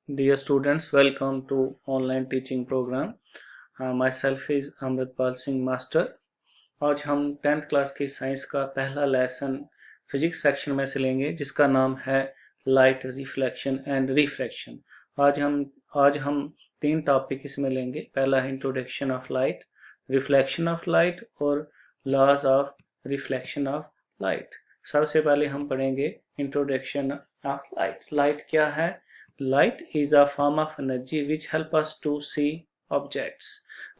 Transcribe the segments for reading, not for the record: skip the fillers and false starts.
Dear students, welcome to online teaching program. Myself is Amritpal Singh Master. आज हम 10th class की science का पहला लेसन फिजिक्स सेक्शन में से लेंगे जिसका नाम है लाइट रिफ्लेक्शन एंड रिफ्रैक्शन। आज हम तीन टॉपिक इसमें लेंगे। पहला है introduction of light, reflection of light और laws of reflection of light. सबसे पहले हम पढ़ेंगे इंट्रोडक्शन ऑफ लाइट। लाइट क्या है? Light is a form of energy which help us to see objects.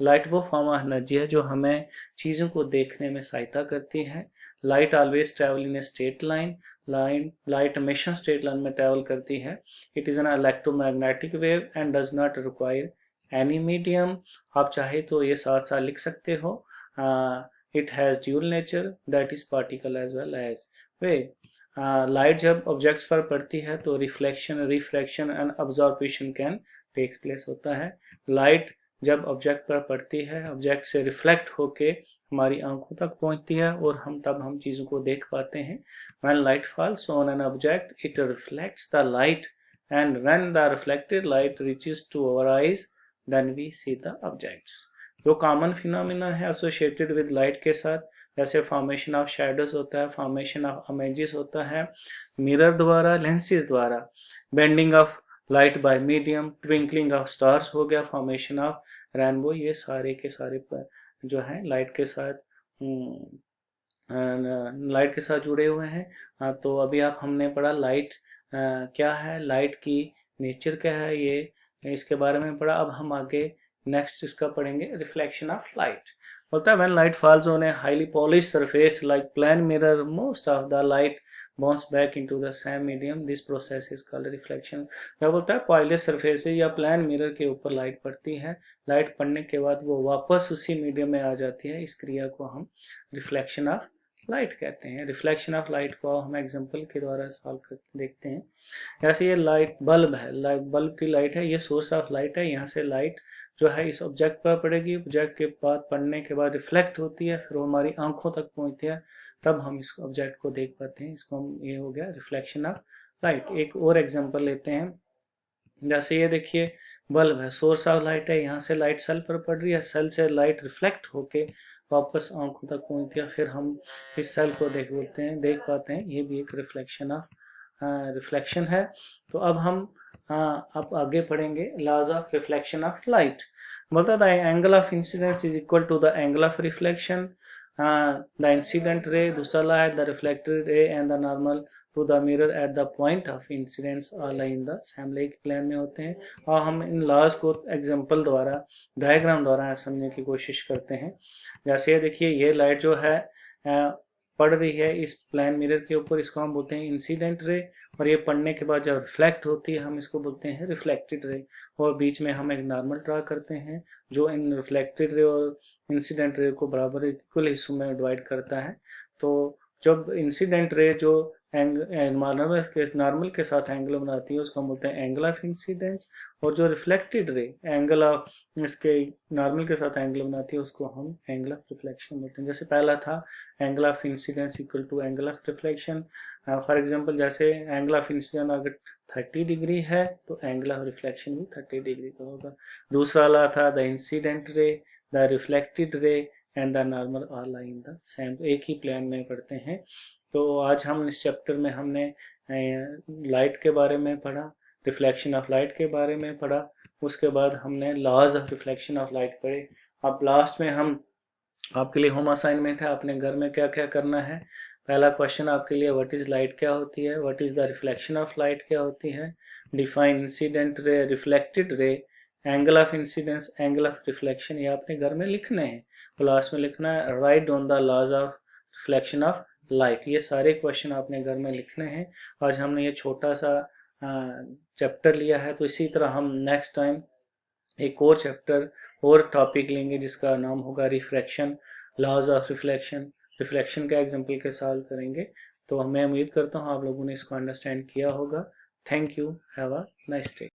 Light वो फॉर्म ऑफ एनर्जी है जो हमें चीज़ों को देखने में सहायता करती है। Light always travel in a straight line. Light हमेशा स्ट्रेट लाइन में ट्रेवल करती है। It is an electromagnetic wave and does not require any medium. आप चाहे तो ये साथ साथ लिख सकते हो। It has dual nature, that is particle as well as wave. Light जब ऑब्जेक्ट्स पर पड़ती है तो reflection, refraction and absorption can takes place होता है। लाइट जब ऑब्जेक्ट पर पड़ती है, ऑब्जेक्ट से रिफ्लेक्ट होके हमारी आंखों तक पहुंचती है और हम चीजों को देख पाते हैं। When light falls on an object, it reflects the light, and when the reflected light reaches to our eyes, then we see the objects. जो कॉमन फिनोमिना है एसोसिएटेड विद लाइट के साथ, जैसे फॉर्मेशन ऑफ शैडोज होता है, formation of images होता है mirror द्वारा, लेंसेज द्वारा, bending of light by medium, twinkling of stars हो गया, फॉर्मेशन ऑफ रेनबो, ये सारे के सारे जो है लाइट के साथ जुड़े हुए हैं। तो अभी आप हमने पढ़ा लाइट क्या है, लाइट की नेचर क्या है, ये इसके बारे में पढ़ा। अब हम आगे नेक्स्ट इसका पढ़ेंगे रिफ्लेक्शन ऑफ लाइट। बोलता है when light falls on a highly polished surface like plane mirror, most of the light bounce back into the same medium, this process is called reflection. क्या बोलता है, पॉलिश सरफेस या plane mirror के ऊपर light पड़ती है, light पड़ने के बाद वो वापस उसी मीडियम में आ जाती है, इस क्रिया को हम रिफ्लेक्शन ऑफ लाइट कहते हैं। रिफ्लेक्शन ऑफ लाइट को हम एग्जांपल के द्वारा सॉल्व करके देखते हैं। जैसे ये लाइट बल्ब है, लाइट बल्ब की लाइट है, ये सोर्स ऑफ लाइट है। यहाँ से लाइट जो है इस ऑब्जेक्ट पर पड़ेगी, ऑब्जेक्ट के बाद पड़ने के बाद रिफ्लेक्ट होती है, फिर वो हमारी आंखों तक पहुंचती है, तब हम इस ऑब्जेक्ट को देख पाते हैं। इसको हम, ये हो गया रिफ्लेक्शन ऑफ लाइट। एक और एग्जांपल लेते हैं। जैसे ये देखिए बल्ब है, सोर्स ऑफ लाइट है, यहाँ से लाइट सेल पर पड़ रही है, सेल से लाइट रिफ्लेक्ट होके वापस आंखों तक पहुंचती है, फिर हम इस सेल को देख पाते हैं। ये भी एक रिफ्लेक्शन है। तो अब हम अब आगे पढ़ेंगे laws of reflection of light. बोलता है the angle of incidence is equal to the angle of reflection. The incident ray, दूसरा लॉ है the reflected ray and the normal to the mirror at the point of incidence all in the same like plane में होते हैं। और हम इन laws को example द्वारा, डायग्राम द्वारा समझने की कोशिश करते हैं। जैसे ये देखिए, ये लाइट जो है पड़ रही है इस प्लेन मिरर के ऊपर, इसको हम बोलते हैं इंसिडेंट रे, और ये पढ़ने के बाद जब रिफ्लेक्ट होती है हम इसको बोलते हैं रिफ्लेक्टेड रे। और बीच में हम एक नॉर्मल ड्रा करते हैं जो इन रिफ्लेक्टेड रे और इंसिडेंट रे को बराबर इक्वल हिस्सों में डिवाइड करता है। तो जब इंसिडेंट रे जो नॉर्मल के साथ एंगल बनाती है उसको हम बोलते हैं एंगल ऑफ इंसिडेंस, और जो रिफ्लेक्टेड रे एंगल ऑफ इसके नॉर्मल के साथ एंगल बनाती है उसको हम एंगल ऑफ रिफ्लेक्शन बोलते हैं। जैसे पहला था angle of incidence equal to angle of reflection. For example, जैसे एंगल ऑफ इंसिडेंस अगर 30 डिग्री है तो एंगल ऑफ रिफ्लेक्शन भी 30 डिग्री का होगा। दूसरा वाला था the incident ray, the reflected ray and the normal are lie in the same, एक ही प्लेन में पढ़ते हैं। तो आज हम इस चैप्टर में हमने लाइट के बारे में पढ़ा, रिफ्लेक्शन ऑफ लाइट के बारे में पढ़ा, उसके बाद हमने laws of reflection of light पढ़े। अब लास्ट में हम आपके लिए होम असाइनमेंट है, अपने घर में क्या क्या करना है। पहला क्वेश्चन आपके लिए, व्हाट इज लाइट क्या होती है, what is the reflection of light क्या होती है, define incident ray, reflected ray, angle of incidence, angle of reflection, ये आपने घर में लिखने हैं। लास्ट में लिखना है write on the laws of reflection of light. ये सारे क्वेश्चन आपने घर में लिखने हैं। आज हमने ये छोटा सा चैप्टर लिया है, तो इसी तरह हम नेक्स्ट टाइम एक और चैप्टर और टॉपिक लेंगे जिसका नाम होगा refraction, laws of reflection. Reflection का एग्जांपल के सॉल्व करेंगे। तो मैं उम्मीद करता हूँ आप लोगों ने इसको अंडरस्टैंड किया होगा। Thank you, have a nice day.